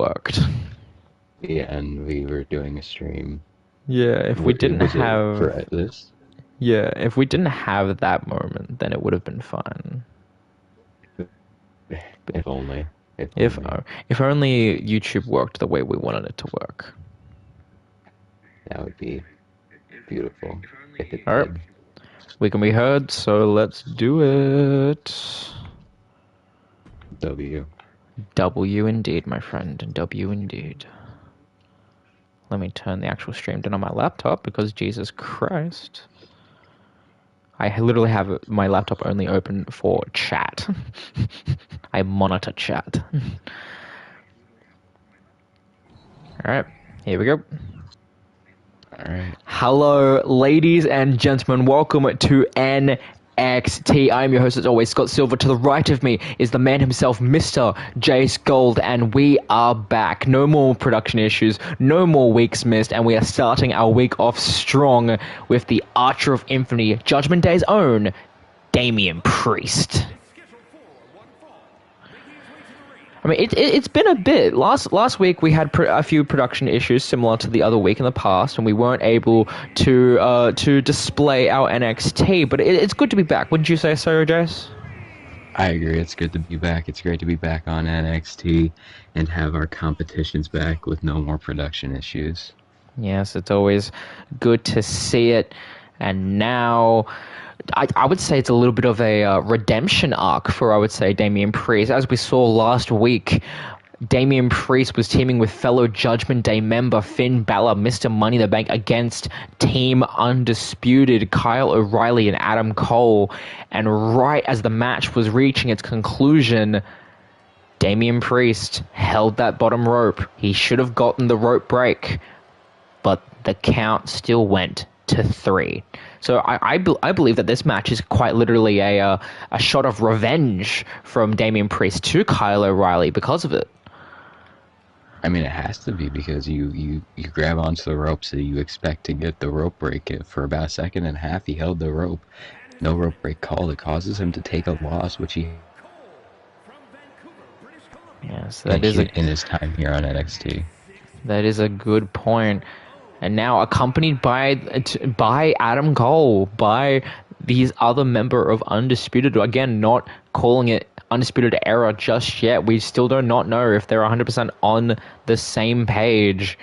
worked. Yeah, and we were doing a stream. Yeah, if we didn't Was it have... for this? Yeah, if we didn't have that moment, then it would have been fun. If only. If only YouTube worked the way we wanted it to work. That would be beautiful if it Alright. did. We can be heard, so let's do it. W. W indeed, my friend. W indeed. Let me turn the actual stream down on my laptop because Jesus Christ. I literally have my laptop only open for chat. I monitor chat. Alright, here we go. Alright. Hello, ladies and gentlemen. Welcome to NXT. I'm your host, as always, Scott Silver. To the right of me is the man himself, Mr. Jace Gold, and we are back. No more production issues, no more weeks missed, and we are starting our week off strong with the Archer of Infamy, Judgment Day's own, Damian Priest. I mean, it's been a bit. Last week we had a few production issues similar to the other week in the past, and we weren't able to display our NXT. But it's good to be back. Wouldn't you say so, Jace? I agree. It's good to be back. It's great to be back on NXT and have our competitions back with no more production issues. Yes, it's always good to see it. And now, I would say it's a little bit of a redemption arc for, I would say, Damian Priest. As we saw last week, Damian Priest was teaming with fellow Judgment Day member Finn Balor, Mr. Money in the Bank, against Team Undisputed, Kyle O'Reilly and Adam Cole. And right as the match was reaching its conclusion, Damian Priest held that bottom rope. He should have gotten the rope break, but the count still went to 3. So I believe that this match is quite literally a shot of revenge from Damian Priest to Kyle O'Reilly because of it. I mean, it has to be because you grab onto the rope, so you expect to get the rope break. For about a second and a half, he held the rope. No rope break called. It causes him to take a loss, which he... Yes, that is in his time here on NXT. That is a good point. And now accompanied by Adam Cole, by these other member of Undisputed, again, not calling it Undisputed Era just yet. We still do not know if they're 100% on the same page,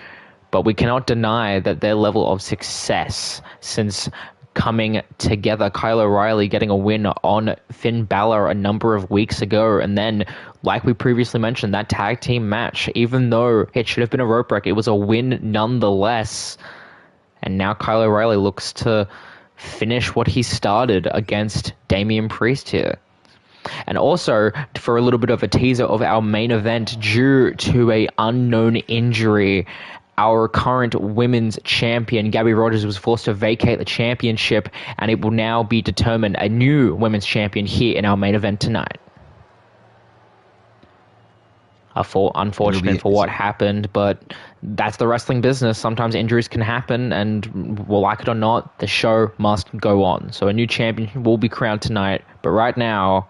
but we cannot deny that their level of success since coming together, Kyle O'Reilly getting a win on Finn Balor a number of weeks ago, and then, like we previously mentioned, that tag team match, even though it should have been a rope break, it was a win nonetheless. And now Kyle O'Reilly looks to finish what he started against Damian Priest here. And also, for a little bit of a teaser of our main event, due to an unknown injury, our current women's champion, Gabby Rogers, was forced to vacate the championship, and it will now be determined a new women's champion here in our main event tonight. Unfortunate for what happened, but that's the wrestling business. Sometimes injuries can happen, and well, like it or not, the show must go on. So a new champion will be crowned tonight, but right now,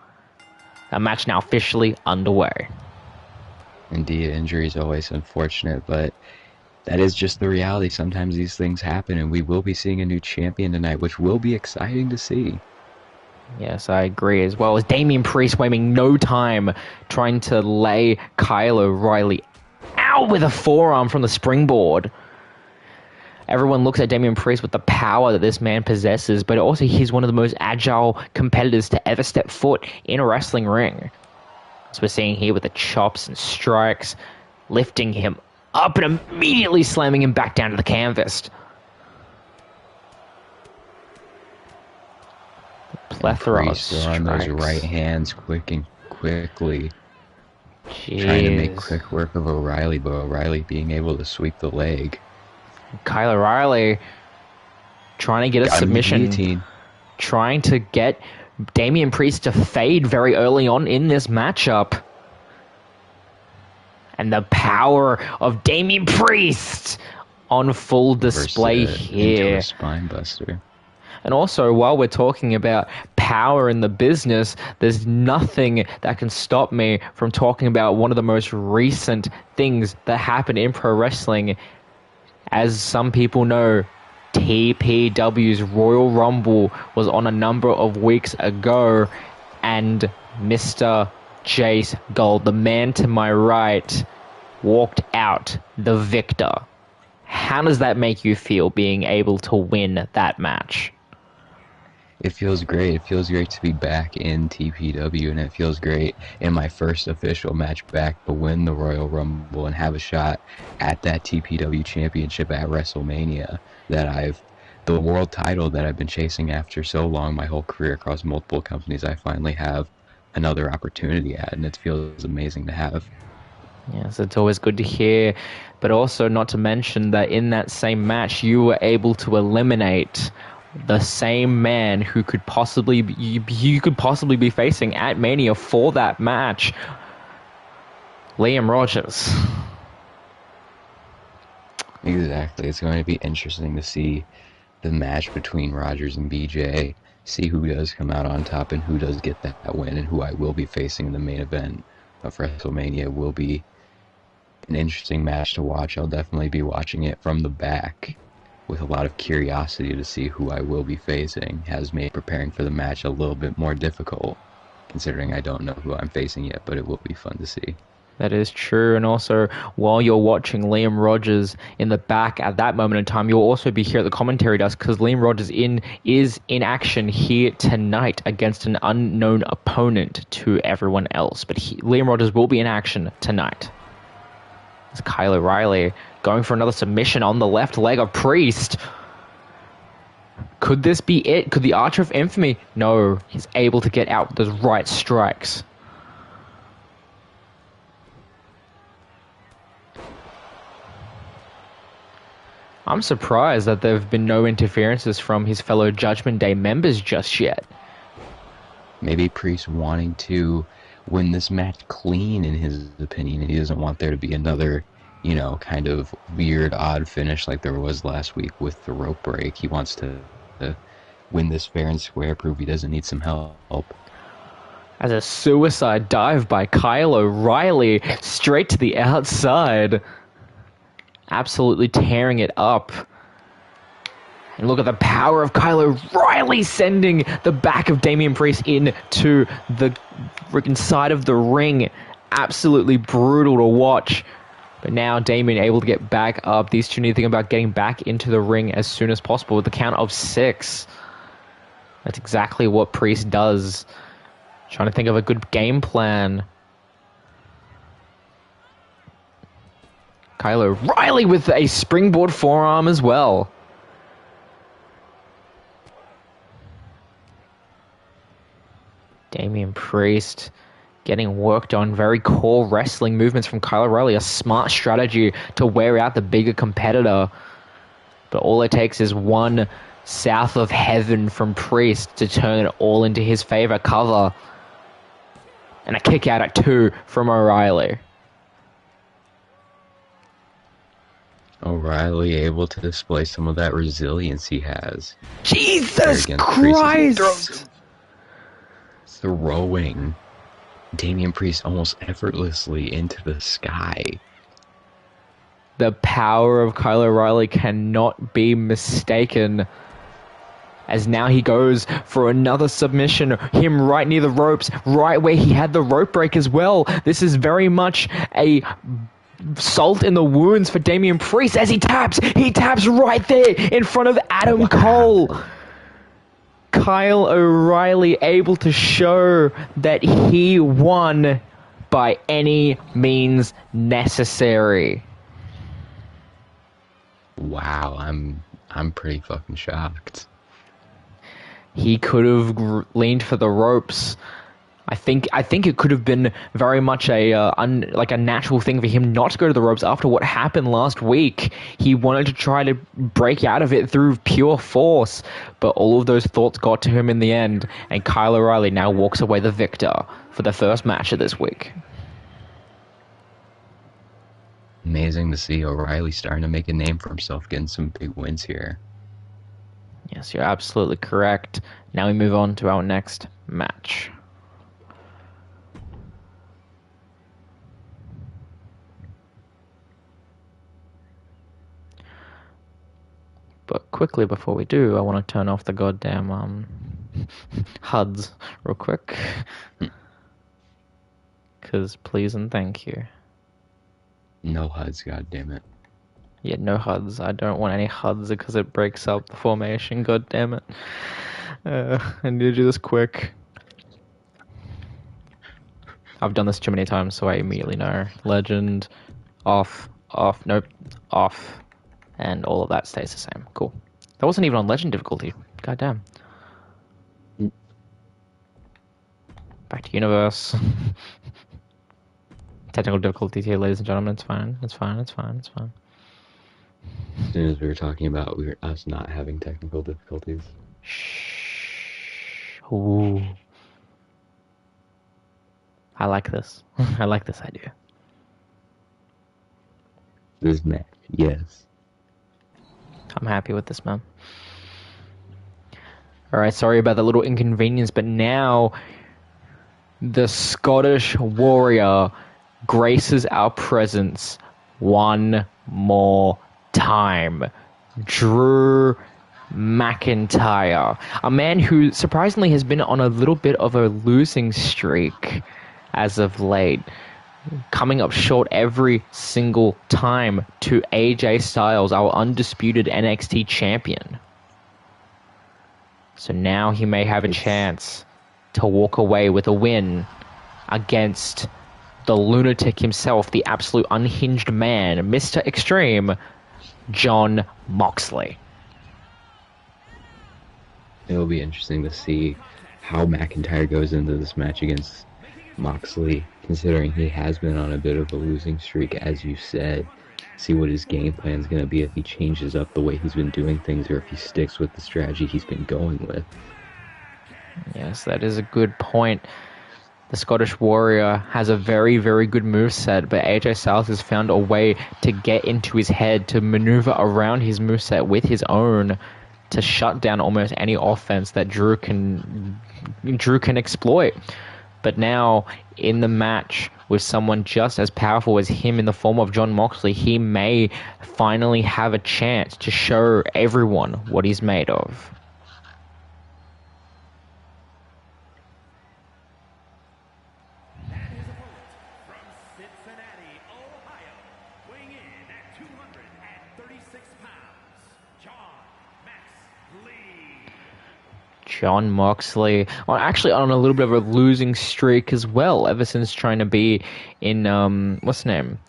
a match now officially underway. Indeed, injury is always unfortunate, but that is just the reality. Sometimes these things happen, and we will be seeing a new champion tonight, which will be exciting to see. Yes, I agree, as well as Damian Priest wasting no time trying to lay Kyle O'Reilly out with a forearm from the springboard. Everyone looks at Damian Priest with the power that this man possesses, but also he's one of the most agile competitors to ever step foot in a wrestling ring. As we're seeing here with the chops and strikes, lifting him up and immediately slamming him back down to the canvas. The plethora of strikes. On those right hands quickly. Jeez. Trying to make quick work of O'Reilly, but O'Reilly being able to sweep the leg. Kyle O'Reilly trying to get a submission, trying to get Damian Priest to fade very early on in this matchup. And the power of Damian Priest on full display here. Into a spine buster. And also, while we're talking about power in the business, there's nothing that can stop me from talking about one of the most recent things that happened in pro wrestling. As some people know, TPW's Royal Rumble was on a number of weeks ago, and Mr. Jace Gold, the man to my right, walked out the victor. How does that make you feel, being able to win that match? It feels great. It feels great to be back in TPW, and it feels great in my first official match back to win the Royal Rumble and have a shot at that TPW championship at WrestleMania, the world title that I've been chasing after so long, my whole career across multiple companies. I finally have another opportunity at, and it feels amazing to have. Yes, it's always good to hear, but also not to mention that in that same match, you were able to eliminate the same man who could possibly you could possibly be facing at Mania for that match, Liam Rogers. Exactly. It's going to be interesting to see the match between Rogers and BJ, see who does come out on top and who does get that win, and who I will be facing in the main event of WrestleMania. Will be an interesting match to watch. I'll definitely be watching it from the back with a lot of curiosity to see who I will be facing. Has made preparing for the match a little bit more difficult, considering I don't know who I'm facing yet, but it will be fun to see. That is true, and also while you're watching Liam Rogers in the back at that moment in time, you'll also be here at the commentary desk, because Liam Rogers is in action here tonight against an unknown opponent to everyone else. But Liam Rogers will be in action tonight. It's Kyle O'Reilly going for another submission on the left leg of Priest. Could this be it? Could the Archer of Infamy? No, he's able to get out with those right strikes. I'm surprised that there have been no interferences from his fellow Judgment Day members just yet. Maybe Priest wanting to win this match clean, in his opinion, and he doesn't want there to be another, kind of weird, odd finish like there was last week with the rope break. He wants to win this fair and square, prove he doesn't need some help. As a suicide dive by Kyle O'Reilly straight to the outside. Absolutely tearing it up. And look at the power of Kyle O'Reilly sending the back of Damian Priest into the freaking side of the ring. Absolutely brutal to watch. But now Damian able to get back up. These two need to think about getting back into the ring as soon as possible with the count of 6. That's exactly what Priest does. Trying to think of a good game plan. Kyle O'Reilly with a springboard forearm as well. Damian Priest getting worked on. Very core wrestling movements from Kyle O'Reilly. A smart strategy to wear out the bigger competitor. But all it takes is one south of heaven from Priest to turn it all into his favor. Cover. And a kick out at 2 from O'Reilly. O'Reilly able to display some of that resilience he has. Jesus Christ! Throwing Damian Priest almost effortlessly into the sky. The power of Kyle O'Reilly cannot be mistaken. As now he goes for another submission. Him right near the ropes, right where he had the rope break as well. This is very much a salt in the wounds for Damian Priest as he taps right there in front of Adam Cole. Kyle O'Reilly able to show that he won by any means necessary. Wow, I'm pretty fucking shocked. He could have leaned for the ropes. I think it could have been very much a natural thing for him not to go to the ropes after what happened last week. He wanted to try to break out of it through pure force, but all of those thoughts got to him in the end, and Kyle O'Reilly now walks away the victor for the first match of this week. Amazing to see O'Reilly starting to make a name for himself, getting some big wins here. Yes, you're absolutely correct. Now we move on to our next match. But quickly before we do, I want to turn off the goddamn HUDs real quick. Because please and thank you. No HUDs, goddammit. Yeah, no HUDs. I don't want any HUDs because it breaks up the formation, god damn it. I need to do this quick. I've done this too many times, so I immediately know. Legend, off, nope, off, and all of that stays the same. Cool. That wasn't even on Legend difficulty. God damn. Back to Universe. Technical difficulties here, ladies and gentlemen. It's fine. It's fine. It's fine. It's fine. As soon as we were talking about us not having technical difficulties. Shh. Ooh. I like this. I like this idea. This match, yes. I'm happy with this, man. Alright, sorry about that little inconvenience, but now the Scottish Warrior graces our presence one more time. Drew McIntyre, a man who surprisingly has been on a little bit of a losing streak as of late, coming up short every single time to AJ Styles, our undisputed NXT champion. So now he may have a chance to walk away with a win against the lunatic himself, the absolute unhinged man, Mr. Extreme, Jon Moxley. It'll be interesting to see how McIntyre goes into this match against Moxley, considering he has been on a bit of a losing streak, as you said. See what his game plan is going to be, if he changes up the way he's been doing things, or if he sticks with the strategy he's been going with. Yes, that is a good point. The Scottish Warrior has a very, very good moveset, but AJ Styles has found a way to get into his head, to maneuver around his moveset with his own, to shut down almost any offense that Drew can exploit. But now, in the match with someone just as powerful as him in the form of Jon Moxley, he may finally have a chance to show everyone what he's made of. Jon Moxley, actually on a little bit of a losing streak as well, ever since trying to be in, what's the name?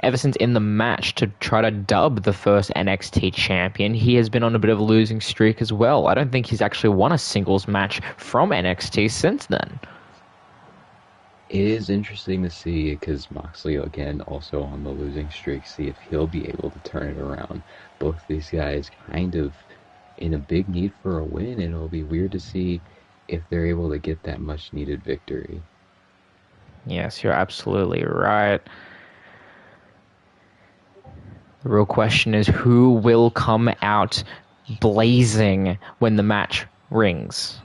Ever since in the match to try to dub the first NXT champion, he has been on a bit of a losing streak as well. I don't think he's actually won a singles match from NXT since then. It is interesting to see, because Moxley, again, also on the losing streak, see if he'll be able to turn it around. Both these guys kind of in a big need for a win, and it'll be weird to see if they're able to get that much needed victory. Yes, you're absolutely right. The real question is, who will come out blazing when the match rings?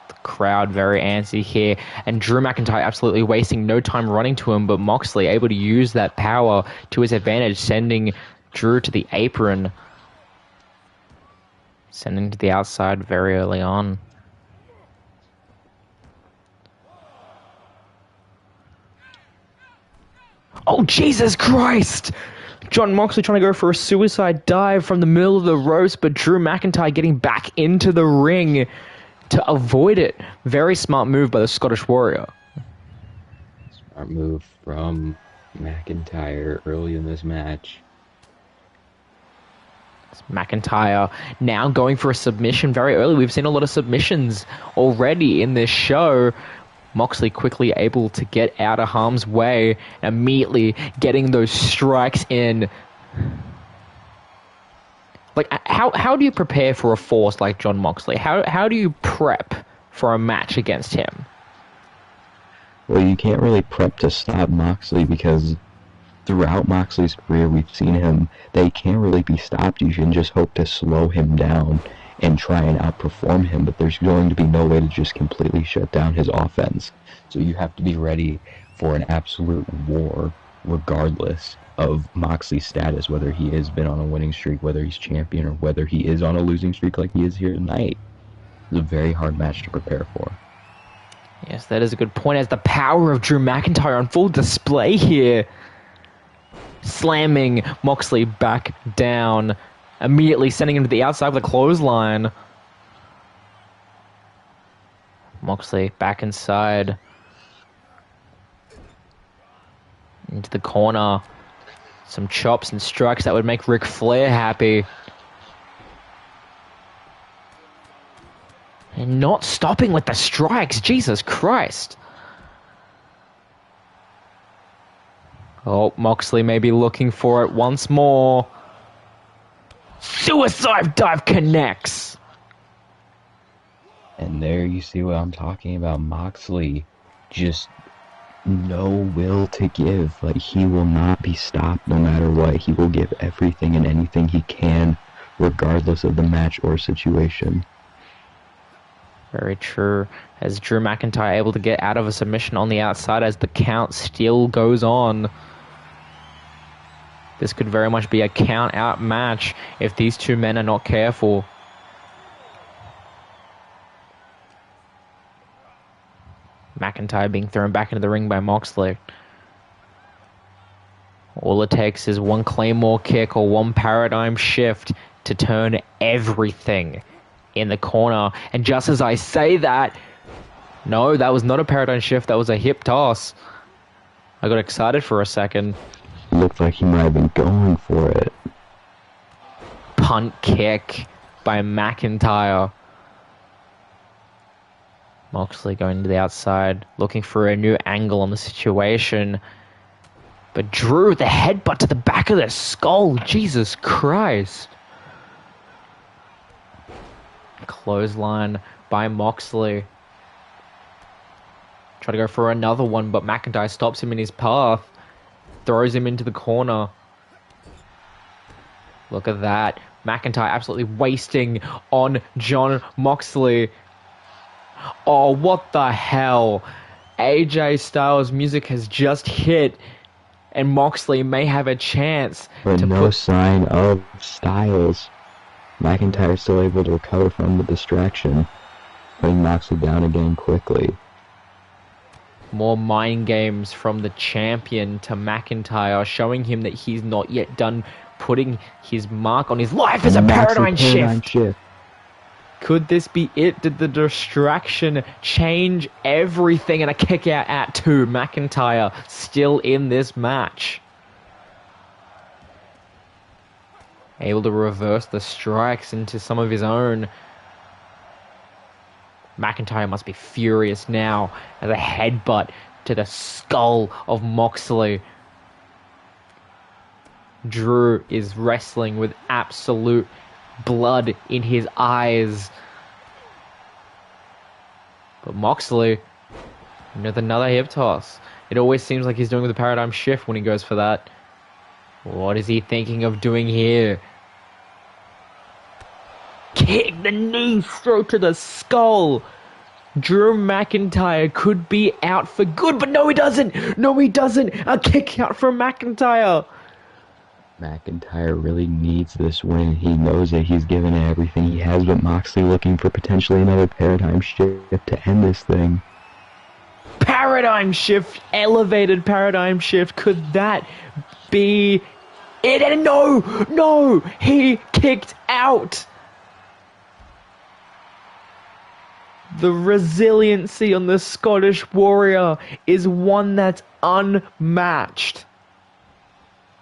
The crowd very antsy here, and Drew McIntyre absolutely wasting no time running to him, but Moxley able to use that power to his advantage, sending Drew to the apron, sending to the outside very early on. Oh, Jesus Christ! Jon Moxley trying to go for a suicide dive from the middle of the ropes, but Drew McIntyre getting back into the ring to avoid it. Very smart move by the Scottish Warrior. Smart move from McIntyre early in this match. McIntyre now going for a submission very early. We've seen a lot of submissions already in this show. Moxley quickly able to get out of harm's way, immediately getting those strikes in. Like, how do you prepare for a force like Jon Moxley? How do you prep for a match against him? Well, you can't really prep to stop Moxley, because throughout Moxley's career, we've seen him, they can't really be stopped. You can just hope to slow him down and try and outperform him, but there's going to be no way to just completely shut down his offense. So you have to be ready for an absolute war, regardless of Moxley's status, whether he has been on a winning streak, whether he's champion, or whether he is on a losing streak like he is here tonight. It's a very hard match to prepare for. Yes, that is a good point, as the power of Drew McIntyre on full display here. Slamming Moxley back down, immediately sending him to the outside with a clothesline. Moxley back inside. Into the corner. Some chops and strikes that would make Ric Flair happy. And not stopping with the strikes. Jesus Christ. Oh, Moxley may be looking for it once more. Suicide dive connects. And there you see what I'm talking about. Moxley just no will to give. Like, he will not be stopped no matter what. He will give everything and anything he can, regardless of the match or situation. Very true. As Drew McIntyre able to get out of a submission on the outside as the count still goes on. This could very much be a count-out match if these two men are not careful. McIntyre being thrown back into the ring by Moxley. All it takes is one Claymore kick or one paradigm shift to turn everything in the corner. And just as I say that, no, that was not a paradigm shift, that was a hip toss. I got excited for a second. Looked like he might have been going for it. Punt kick by McIntyre. Moxley going to the outside, looking for a new angle on the situation. But Drew, the headbutt to the back of the skull. Jesus Christ. Clothesline by Moxley. Try to go for another one, but McIntyre stops him in his path. Throws him into the corner. Look at that. McIntyre absolutely wasting on Jon Moxley. Oh, what the hell? AJ Styles' music has just hit, and Moxley may have a chance. But no sign of Styles. McIntyre still able to recover from the distraction, putting Moxley down again quickly. More mind games from the champion to McIntyre, showing him that he's not yet done putting his mark on his life as a paradigm shift. Could this be it? Did the distraction change everything? And a kick out at 2. McIntyre still in this match. Able to reverse the strikes into some of his own. McIntyre must be furious now as a headbutt to the skull of Moxley. Drew is wrestling with absolute blood in his eyes. But Moxley with another hip toss. It always seems like he's doing with a paradigm shift when he goes for that. What is he thinking of doing here? Kick the knee straight to the skull. Drew McIntyre could be out for good, but no, he doesn't. No, he doesn't. A kick out from McIntyre. McIntyre really needs this win. He knows that he's given it everything he has, but Moxley looking for potentially another paradigm shift to end this thing. Paradigm shift, elevated paradigm shift. Could that be it? And no, he kicked out. The resiliency on the Scottish Warrior is one that's unmatched.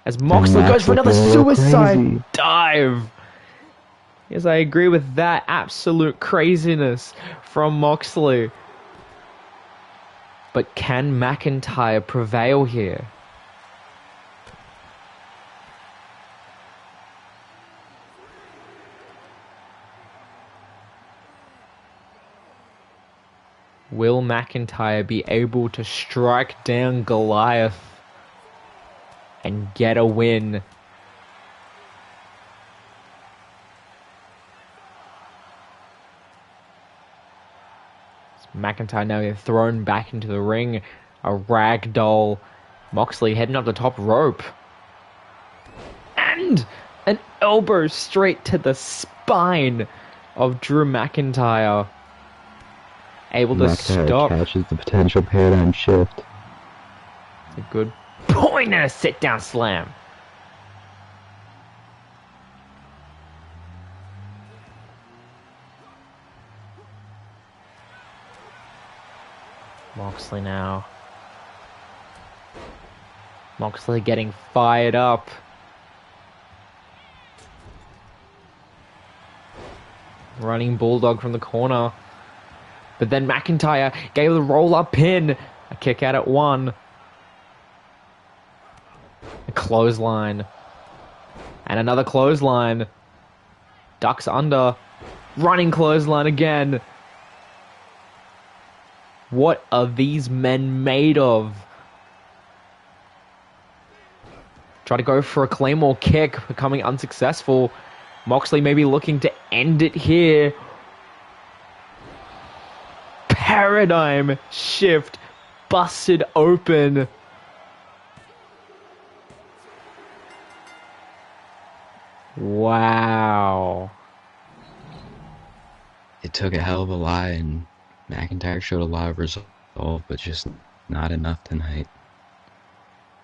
As Moxley goes for another suicide dive. Yes, I agree with that. Absolute craziness from Moxley. But can McIntyre prevail here? Will McIntyre be able to strike down Goliath and get a win. McIntyre now getting thrown back into the ring. A ragdoll. Moxley heading up the top rope. And an elbow straight to the spine of Drew McIntyre. Able to stop. Catches the potential paradigm shift. It's a good point and a sit-down slam. Moxley now. Moxley getting fired up. Running Bulldog from the corner. But then McIntyre gave the roll-up pin. A kick out at 1. A clothesline. And another clothesline. Ducks under. Running clothesline again. What are these men made of? Try to go for a Claymore kick, becoming unsuccessful. Moxley maybe looking to end it here. Paradigm shift busted open. Wow. It took a hell of a lot, and McIntyre showed a lot of resolve, but just not enough tonight.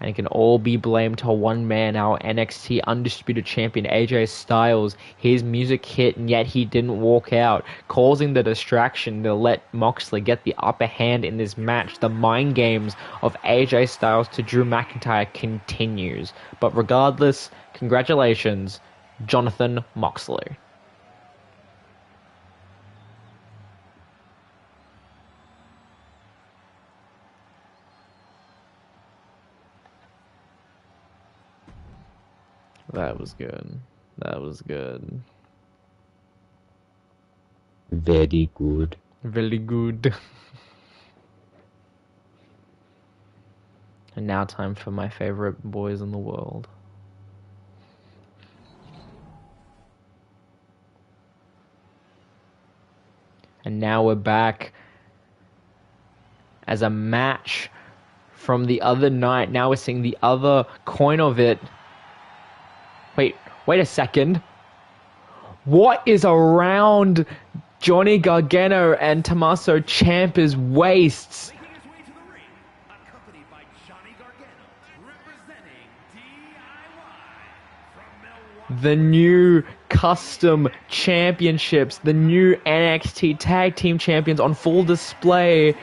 And it can all be blamed to one man, our NXT Undisputed Champion AJ Styles. His music hit and yet he didn't walk out, causing the distraction to let Moxley get the upper hand in this match. The mind games of AJ Styles to Drew McIntyre continues. But regardless, congratulations, Jonathan Moxley. That was good. That was good. Very good. Very good. And now time for my favorite boys in the world. And now we're back as a match from the other night. Now we're seeing the other coin of it. Wait a second. What is around Johnny Gargano and Tommaso Ciampa's waists? The new custom championships, the new NXT Tag Team Champions on full display.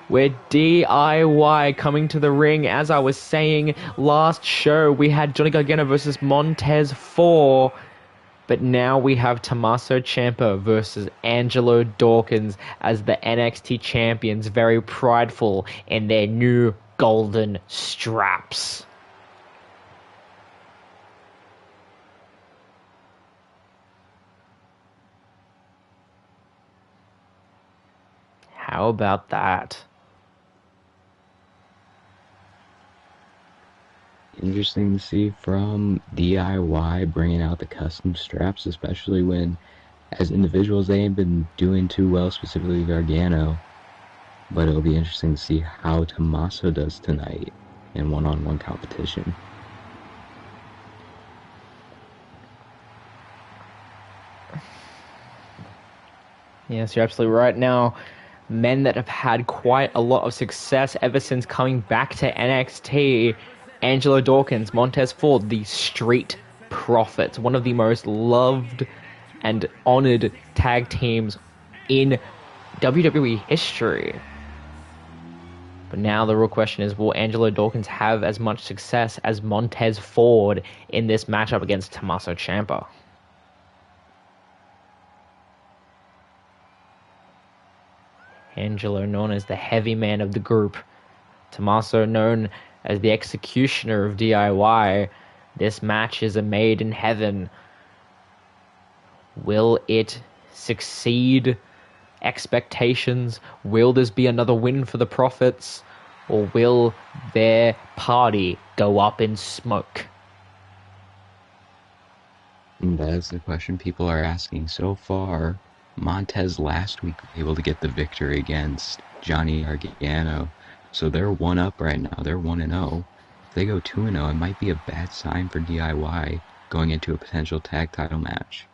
We're DIY coming to the ring. As I was saying last show, we had Johnny Gargano versus Montez 4. But now we have Tommaso Ciampa versus Angelo Dawkins as the NXT champions, very prideful in their new golden straps. How about that? Interesting to see from DIY bringing out the custom straps, especially when, as individuals, they ain't been doing too well, specifically Gargano. But it'll be interesting to see how Tommaso does tonight in one-on-one competition. Yes, you're absolutely right. Now, men that have had quite a lot of success ever since coming back to NXT. Angelo Dawkins, Montez Ford, the Street Profits, one of the most loved and honored tag teams in WWE history. But now the real question is, will Angelo Dawkins have as much success as Montez Ford in this matchup against Tommaso Ciampa? Angelo known as the heavy man of the group. Tommaso known as the executioner of DIY. This match is a made in heaven. Will it succeed expectations? Will this be another win for the Profits? Or will their party go up in smoke? And that's the question people are asking. So far, Montez last week was able to get the victory against Johnny Gargano. So they're 1-up right now. They're 1-0. If they go 2-0, it might be a bad sign for DIY going into a potential tag title match.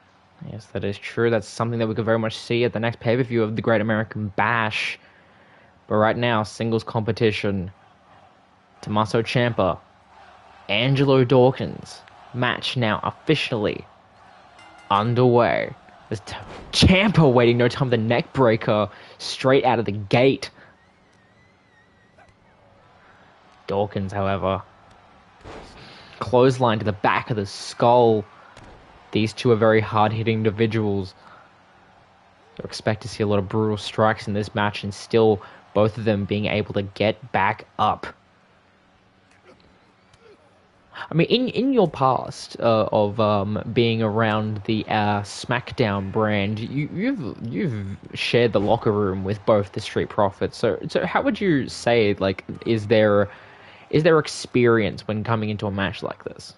Yes, that is true. That's something that we could very much see at the next pay-per-view of the Great American Bash. But right now, singles competition. Tommaso Ciampa, Angelo Dawkins. Match now officially underway. There's Ciampa waiting no time. The neck breaker straight out of the gate. Dawkins, however, clothesline to the back of the skull. These two are very hard-hitting individuals. So expect to see a lot of brutal strikes in this match, and still both of them being able to get back up. I mean, in your past of being around the SmackDown brand, you've shared the locker room with both the Street Profits. So how would you say, like, is there experience when coming into a match like this?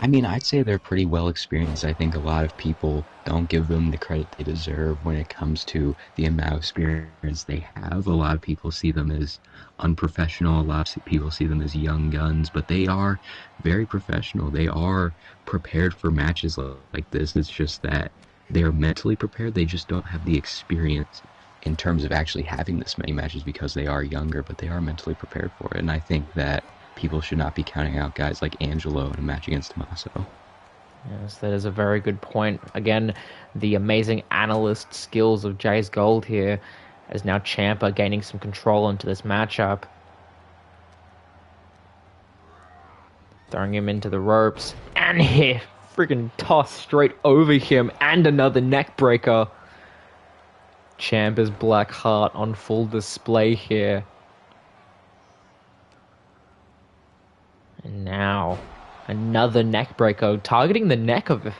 I mean, I'd say they're pretty well experienced. I think a lot of people don't give them the credit they deserve when it comes to the amount of experience they have. A lot of people see them as unprofessional. A lot of people see them as young guns, but they are very professional. They are prepared for matches like this. It's just that they are mentally prepared. They just don't have the experience in terms of actually having this many matches because they are younger, but they are mentally prepared for it. And I think that people should not be counting out guys like Angelo in a match against Tommaso. Yes, that is a very good point. Again, the amazing analyst skills of Jay's Gold here, as now Ciampa gaining some control into this matchup. Throwing him into the ropes, and he freaking tossed straight over him, and another neck breaker. Ciampa's black heart on full display here. And now, another neck breaker, targeting the neck of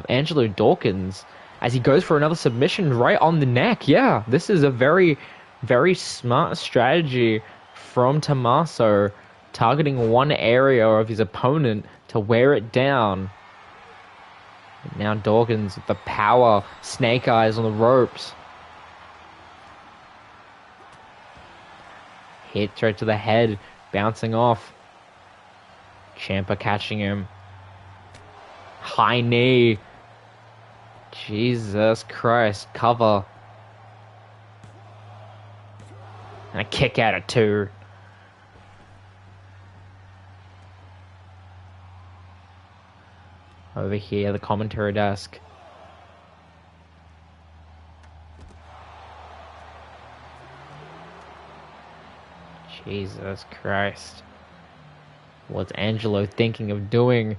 Angelo Dawkins as he goes for another submission right on the neck. Yeah, this is a very, very smart strategy from Tommaso, targeting one area of his opponent to wear it down. And now Dawkins with the power, snake eyes on the ropes. Hit straight to the head, bouncing off. Ciampa catching him. High knee. Jesus Christ. Cover. And a kick out of 2. Over here, the commentary desk. Jesus Christ. What's Angelo thinking of doing?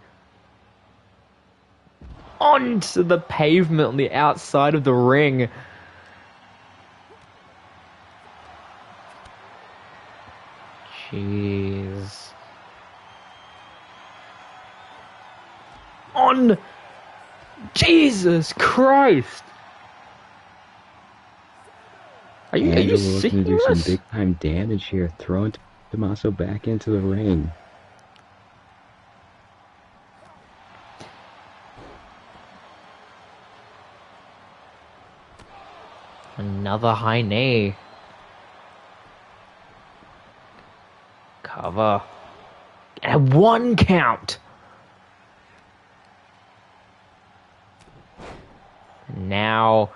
Onto the pavement on the outside of the ring. Jeez. On! Jesus Christ! Are you seeing looking to do this? some big time damage here, throwing Tommaso back into the ring. Another high knee. Cover. And 1 count. Now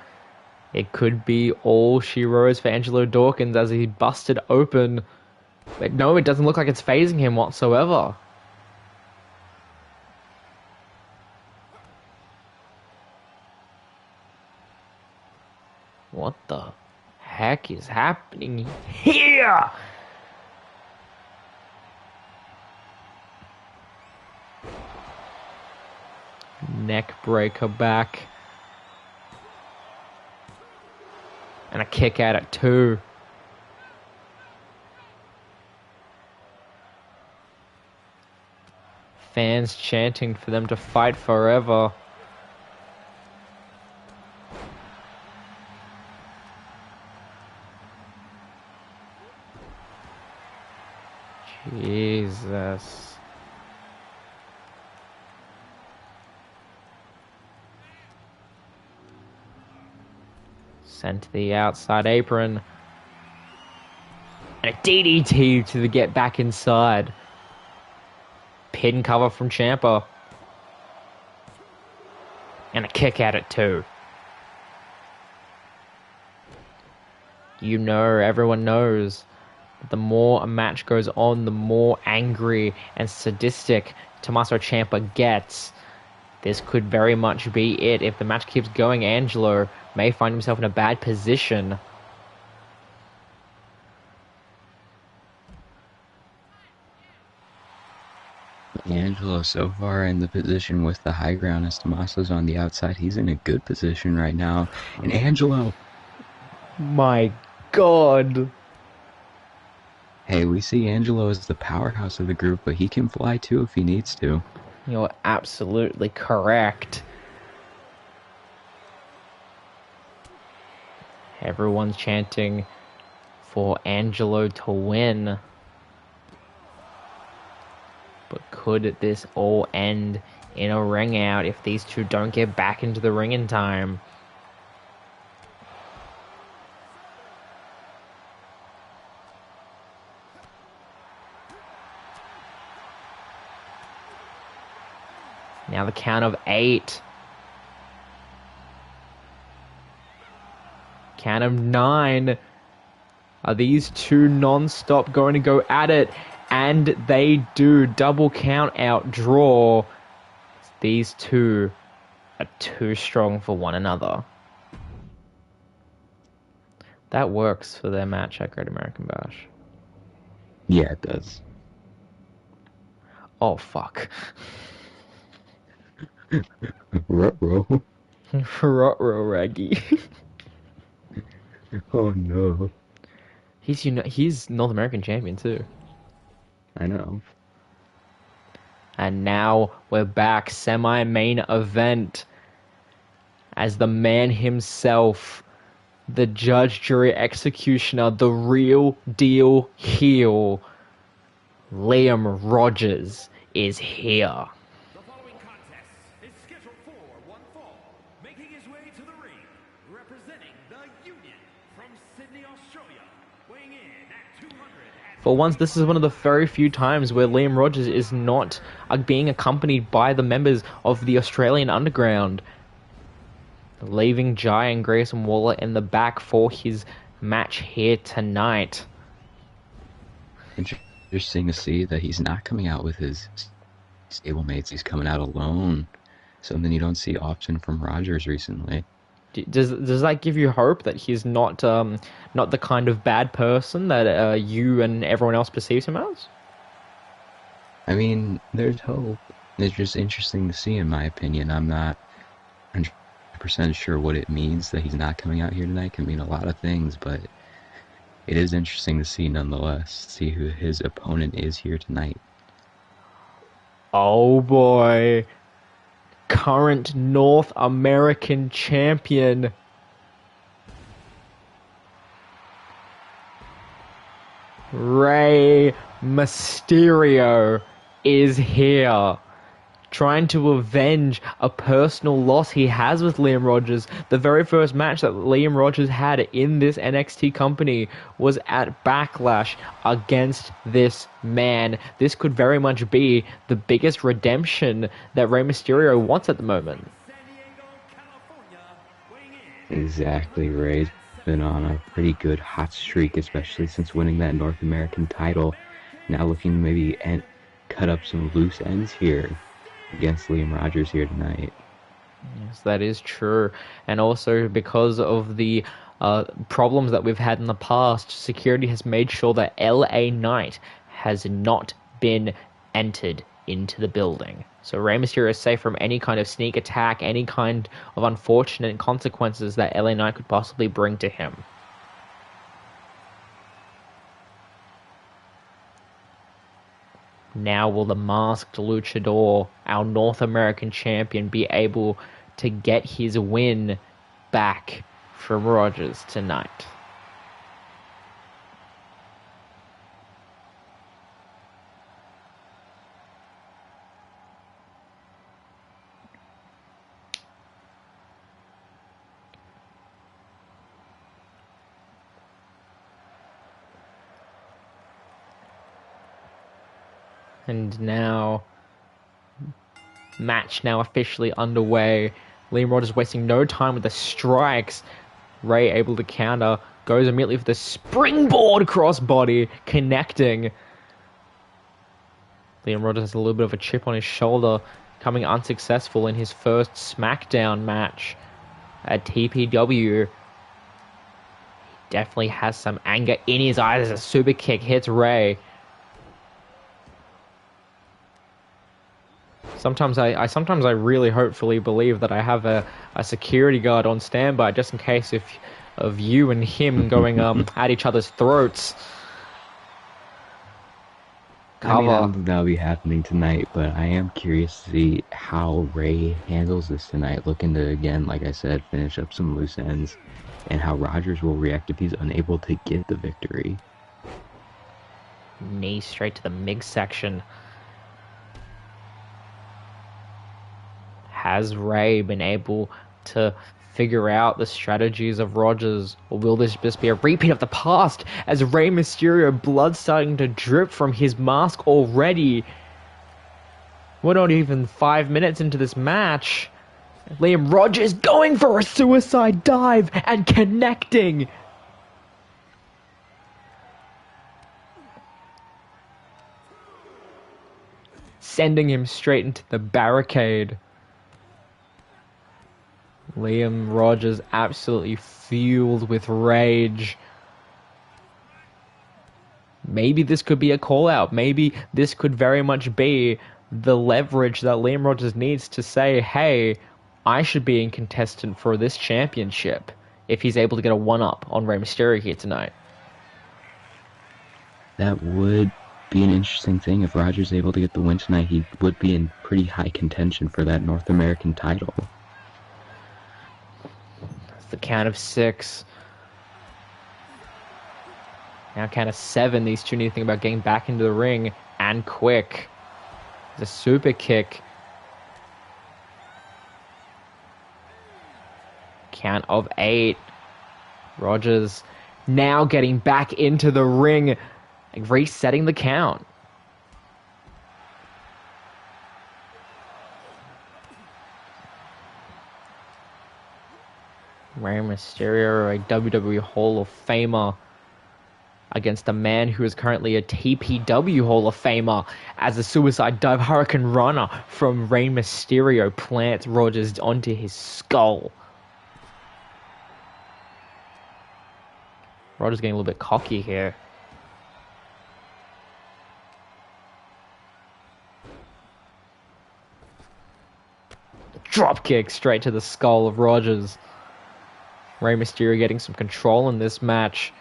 it could be all she rose for Angelo Dawkins as he busted open. But no, it doesn't look like it's phasing him whatsoever. What the heck is happening here? Neck breaker back. And a kick out at 2. Fans chanting for them to fight forever. Jesus. Sent to the outside apron. And a DDT to get back inside. Pin cover from Ciampa. And a kick at it too. You know, everyone knows that the more a match goes on, the more angry and sadistic Tommaso Ciampa gets. This could very much be it. If the match keeps going, Angelo may find himself in a bad position. Angelo so far in the position with the high ground as Tommaso's on the outside. He's in a good position right now. And Angelo! My God! Hey, we see Angelo as the powerhouse of the group, but he can fly too if he needs to. You're absolutely correct. Everyone's chanting for Angelo to win. But could this all end in a ring out if these two don't get back into the ring in time? Now the count of 8. Count of 9. Are these two non-stop going to go at it? And they do. Double count out draw. These two are too strong for one another. That works for their match at Great American Bash. Yeah, it does. Oh, fuck. Ruh-roh. Ruh-roh, Raggy. Oh no. He's North American champion too. I know. And now we're back, semi-main event, as the man himself, the judge, jury, executioner, the real deal heel, Liam Rogers, is here. The following contest is scheduled for one fall. Making his way to the ring, representing the Union from Sydney, Australia, weighing in at 200. For once, this is one of the very few times where Liam Rogers is not being accompanied by the members of the Australian Underground, leaving Jai and Grayson Waller in the back for his match here tonight. Interesting to see that he's not coming out with his stablemates. He's coming out alone. Something you don't see often from Rogers recently. Does that give you hope that he's not the kind of bad person that you and everyone else perceives him as? I mean, there's hope. It's just interesting to see, in my opinion. I'm not 100% sure what it means that he's not coming out here tonight. It can mean a lot of things, but it is interesting to see nonetheless. See who his opponent is here tonight. Oh boy. Current North American champion. Rey Mysterio is here, trying to avenge a personal loss he has with Liam Rogers. The very first match that Liam Rogers had in this NXT company was at Backlash against this man. This could very much be the biggest redemption that Rey Mysterio wants at the moment. Exactly, Rey's been on a pretty good hot streak, especially since winning that North American title. Now looking to maybe cut up some loose ends here against Liam Rogers here tonight. Yes, that is true. And also because of the problems that we've had in the past, security has made sure that LA Knight has not been entered into the building. So Rey Mysterio is safe from any kind of sneak attack, any kind of unfortunate consequences that LA Knight could possibly bring to him. Now will the masked luchador, our North American champion, be able to get his win back from Rogers tonight? And now, match now officially underway. Liam Rogers wasting no time with the strikes. Ray able to counter, goes immediately for the springboard crossbody, connecting. Liam Rogers has a little bit of a chip on his shoulder, coming unsuccessful in his first SmackDown match at TPW. He definitely has some anger in his eyes as a super kick hits Ray. Sometimes I really hopefully believe that I have a security guard on standby just in case of you and him going at each other's throats. I mean, I don't think that'll be happening tonight, but I am curious to see how Ray handles this tonight. Looking to, again, like I said, finish up some loose ends, and how Rogers will react if he's unable to get the victory. Knee straight to the midsection. Has Ray been able to figure out the strategies of Rogers, or will this just be a repeat of the past as Rey Mysterio, blood starting to drip from his mask already? We're not even 5 minutes into this match. Liam Rogers going for a suicide dive and connecting. Sending him straight into the barricade. Liam Rogers absolutely fueled with rage. Maybe this could be a call-out. Maybe this could very much be the leverage that Liam Rogers needs to say, hey, I should be in contestant for this championship if he's able to get a one-up on Rey Mysterio here tonight. That would be an interesting thing. If Rogers is able to get the win tonight, he would be in pretty high contention for that North American title. The count of 6. Now count of 7. These two need to think about getting back into the ring and quick. The super kick. Count of 8. Rogers now getting back into the ring, resetting the count. Rey Mysterio, a WWE Hall of Famer, against a man who is currently a TPW Hall of Famer, as a suicide dive Hurricane Runner from Rey Mysterio plants Rogers onto his skull. Rogers getting a little bit cocky here. Drop kick straight to the skull of Rogers. Rey Mysterio getting some control in this match.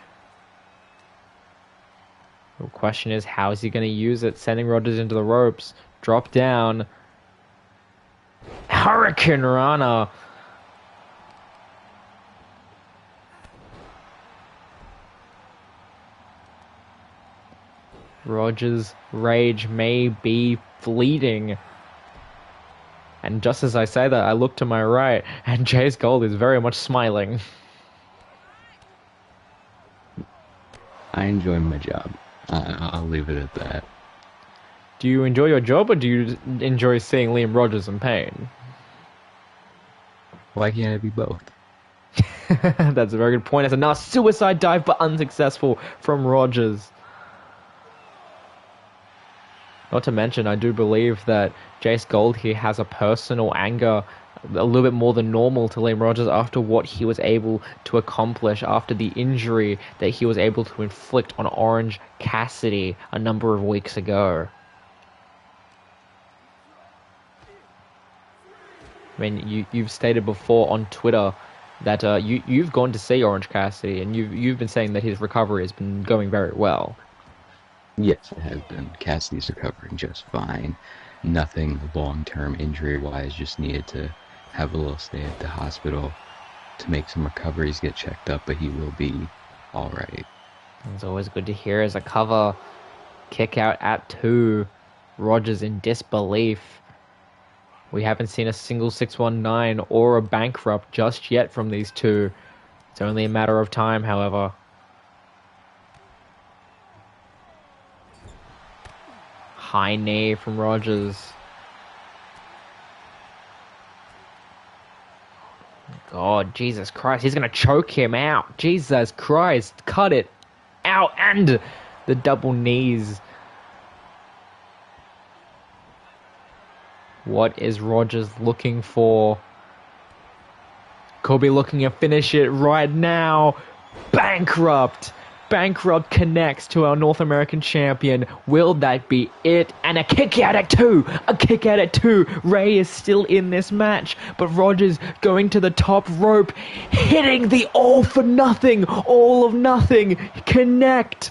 The question is, how is he going to use it? Sending Rogers into the ropes. Drop down. Hurricane Rana. Rogers' rage may be fleeting. And just as I say that, I look to my right, and Jace Gold is very much smiling. I enjoy my job. I'll leave it at that. Do you enjoy your job, or do you enjoy seeing Liam Rogers in pain? Why can't it be both? That's a very good point. That's another suicide dive, but unsuccessful from Rogers. Not to mention, I do believe that Jace Gold here has a personal anger a little bit more than normal to Liam Rogers after what he was able to accomplish, after the injury that he was able to inflict on Orange Cassidy a number of weeks ago. I mean, you've stated before on Twitter that you've gone to see Orange Cassidy, and you've been saying that his recovery has been going very well. Yes, it has been. Cassidy's recovering just fine. Nothing long-term injury-wise, just needed to have a little stay at the hospital to make some recoveries, get checked up, but he will be alright. It's always good to hear as a cover. Kick out at 2. Rogers in disbelief. We haven't seen a single 619 or a bankrupt just yet from these two. It's only a matter of time, however. high knee from Rogers. God, Jesus Christ, he's going to choke him out. Jesus Christ, cut it out. And the double knees. What is Rogers looking for? Could be looking to finish it right now. Bankrupt. Bankrupt connects to our North American champion. Will that be it? And a kick out at 2. A kick out at 2. Ray is still in this match, but Rogers going to the top rope, hitting the all for nothing, all of nothing. Connect.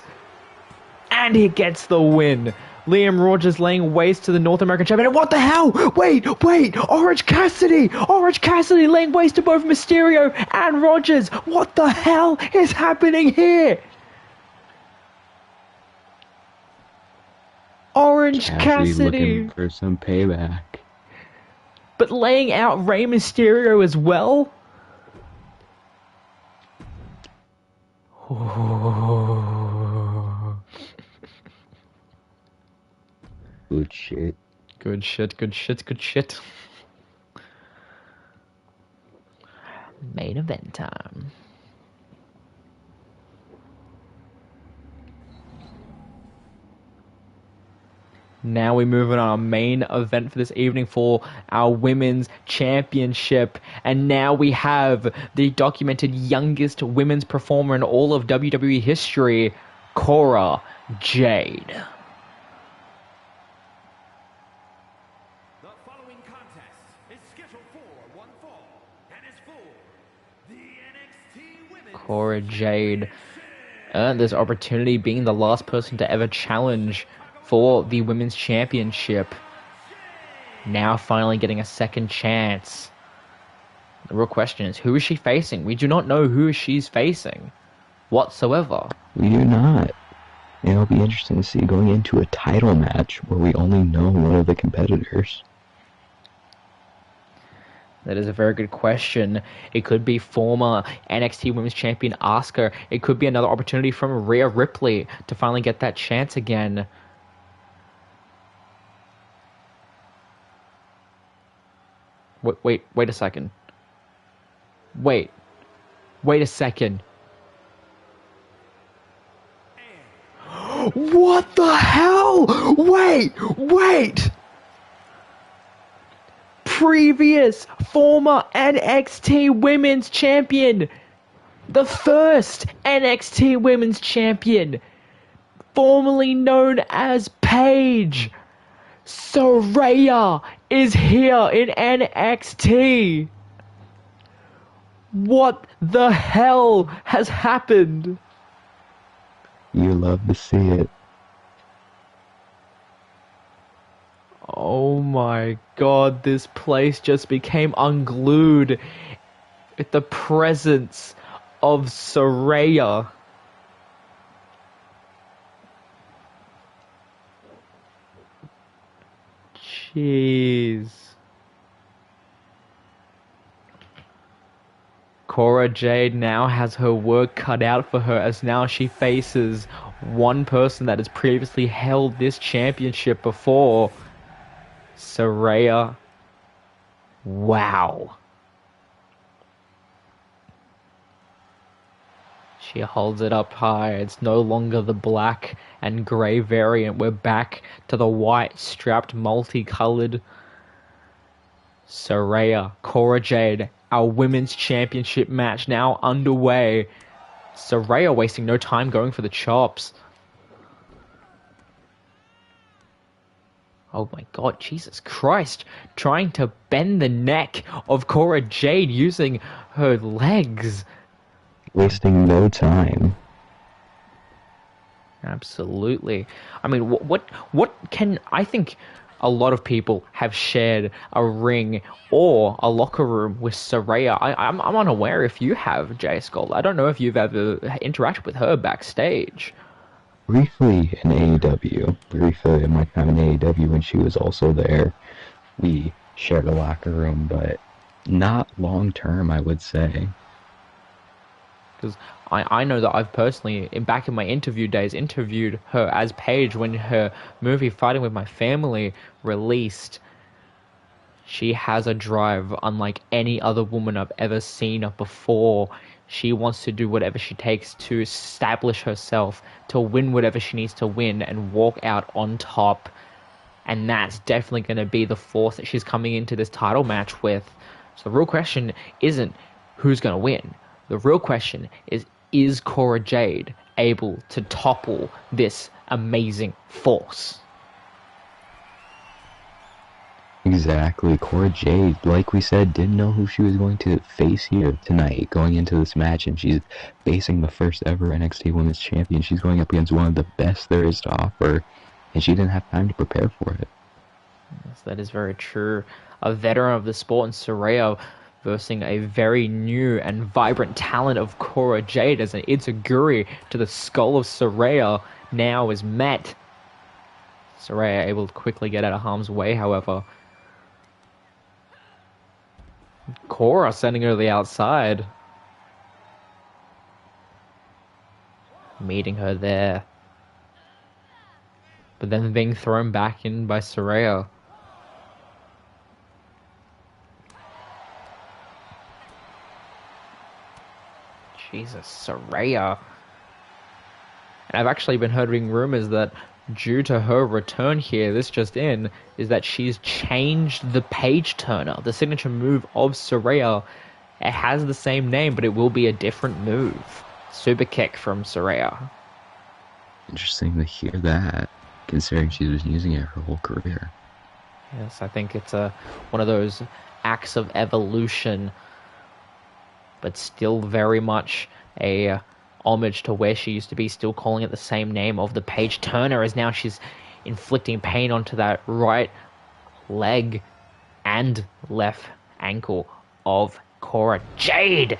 And he gets the win. Liam Rogers laying waste to the North American champion. And what the hell? Wait! Orange Cassidy laying waste to both Mysterio and Rogers. What the hell is happening here? Orange Cassidy looking for some payback. But laying out Rey Mysterio as well? Good shit. Good shit. Main event time. Now we move on our main event for this evening for our women's championship. And now we have the documented youngest women's performer in all of WWE history, Cora Jade. The following contest is scheduled for one fall and is for the NXT Women's Cora Jade earned this opportunity being the last person to ever challenge for the women's championship. Now finally getting a second chance. The real question is, who is she facing? We do not know who she's facing whatsoever. We do not. And it'll be interesting to see going into a title match where we only know one of the competitors. That is a very good question. It could be former NXT Women's Champion Asuka. It could be another opportunity from Rhea Ripley to finally get that chance again. Wait a second. Wait a second. What the hell? Wait! Previous former NXT Women's Champion. The first NXT Women's Champion. Formerly known as Paige. Saraya is here in NXT. What the hell has happened? You love to see it. Oh my god, this place just became unglued with the presence of Saraya. Jeez. Cora Jade now has her work cut out for her, as now she faces one person that has previously held this championship before. Saraya. Wow. She holds it up high. It's no longer the black and grey variant. We're back to the white, strapped, multicolored Saraya, Cora Jade. Our women's championship match now underway. Saraya wasting no time going for the chops. Oh my god, Jesus Christ. Trying to bend the neck of Cora Jade using her legs. Wasting no time. Absolutely. I mean, what can... I think a lot of people have shared a ring or a locker room with Saraya. I'm unaware if you have, Jay Skull. I don't know if you've ever interacted with her backstage. Briefly in AEW. Briefly in my time in AEW when she was also there. We shared a locker room, but not long term, I would say. Because I know that I've personally, back in my interview days, interviewed her as Paige when her movie Fighting with My Family released. She has a drive unlike any other woman I've ever seen before. She wants to do whatever she takes to establish herself, to win whatever she needs to win, and walk out on top. And that's definitely going to be the force that she's coming into this title match with. So the real question isn't who's going to win. The real question is Cora Jade able to topple this amazing force? Exactly. Cora Jade, like we said, didn't know who she was going to face here tonight going into this match, and she's facing the first ever NXT Women's Champion. She's going up against one of the best there is to offer, and she didn't have time to prepare for it. Yes, that is very true. A veteran of the sport in Saraya versing a very new and vibrant talent of Cora Jade as an Itaguri to the skull of Saraya now is met. Saraya able to quickly get out of harm's way, however. Cora sending her to the outside. Meeting her there. But then being thrown back in by Saraya. Jesus, Saraya. And I've actually been hearing rumors that due to her return here, this just in, is that she's changed the page turner, the signature move of Saraya. It has the same name, but it will be a different move. Super kick from Saraya. Interesting to hear that, considering she's been using it her whole career. Yes, I think it's one of those acts of evolution, but still very much a homage to where she used to be, still calling it the same name of the page turner, as now she's inflicting pain onto that right leg and left ankle of Cora Jade.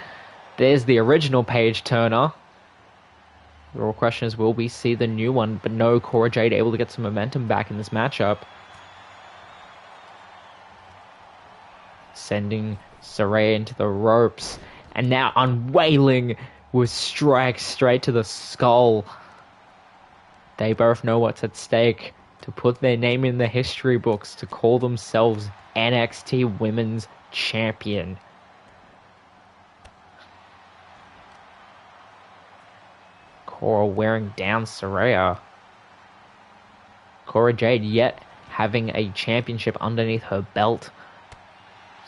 There's the original page turner. The real question is, will we see the new one? But no, Cora Jade able to get some momentum back in this matchup. Sending Saraya into the ropes. And now unwailing with strikes straight to the skull. They both know what's at stake. To put their name in the history books. To call themselves NXT Women's Champion. Cora wearing down Saraya. Cora Jade yet having a championship underneath her belt.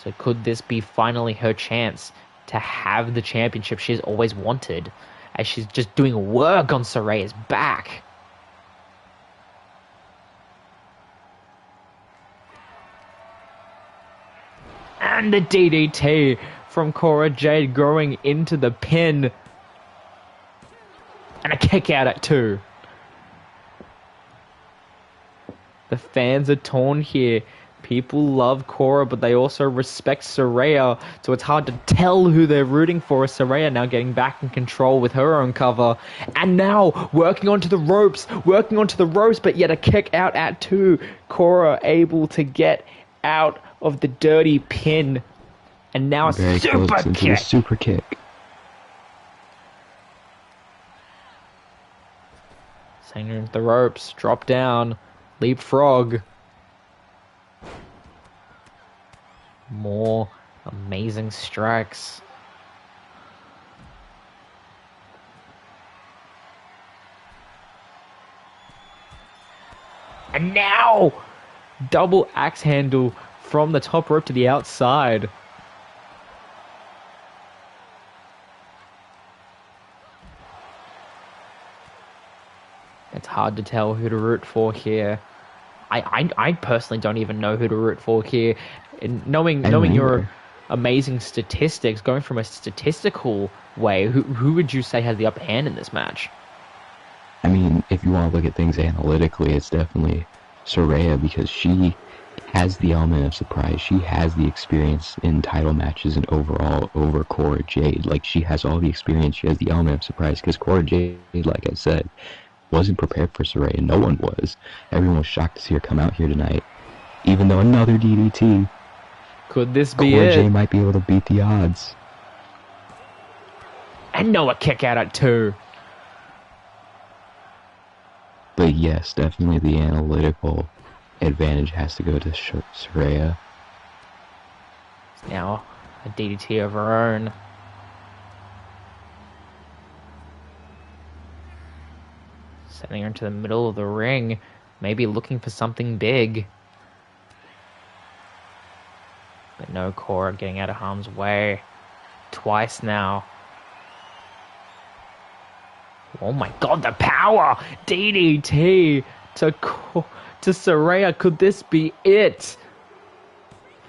So could this be finally her chance to have the championship she's always wanted, as she's just doing work on Saraya's back? And the DDT from Cora Jade growing into the pin. And a kick out at 2. The fans are torn here. People love Cora, but they also respect Saraya, so it's hard to tell who they're rooting for. Saraya now getting back in control with her own cover. And now working onto the ropes, but yet a kick out at 2. Cora able to get out of the dirty pin. And now a Very super close into kick. the super kick. Sending her into the ropes, drop down, leapfrog. More amazing strikes. And now, double axe handle from the top rope to the outside. It's hard to tell who to root for here. I personally don't even know who to root for here. And knowing your amazing statistics, going from a statistical way, who would you say has the upper hand in this match? I mean, if you want to look at things analytically, it's definitely Saraya, because she has the element of surprise. She has the experience in title matches and overall over Cora Jade. Like, she has all the experience. She has the element of surprise, because Cora Jade, like I said, wasn't prepared for Saraya. No one was. Everyone was shocked to see her come out here tonight. Even though another DDT. Could this be Cora it? Jade might be able to beat the odds. And Noah kick out at 2. But yes, definitely the analytical advantage has to go to Saraya. Now a DDT of her own. Sending her into the middle of the ring, maybe looking for something big. But no, Cora getting out of harm's way. Twice now. Oh my god, the power! DDT to Saraya. Could this be it?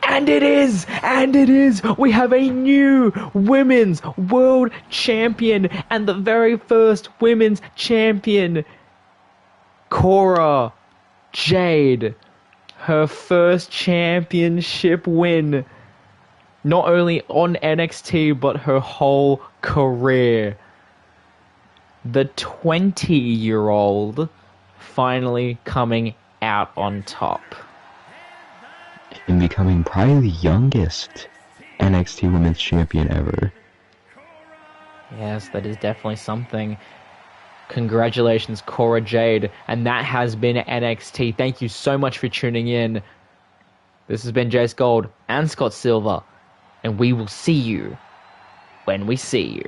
And it is! And it is! We have a new women's world champion and the very first women's champion, Cora Jade. Her first championship win. Not only on NXT, but her whole career. The 20-year-old finally coming out on top. And becoming probably the youngest NXT Women's Champion ever. Yes, that is definitely something. Congratulations, Cora Jade. And that has been NXT. Thank you so much for tuning in. This has been Jace Gold and Scott Silver. And we will see you when we see you.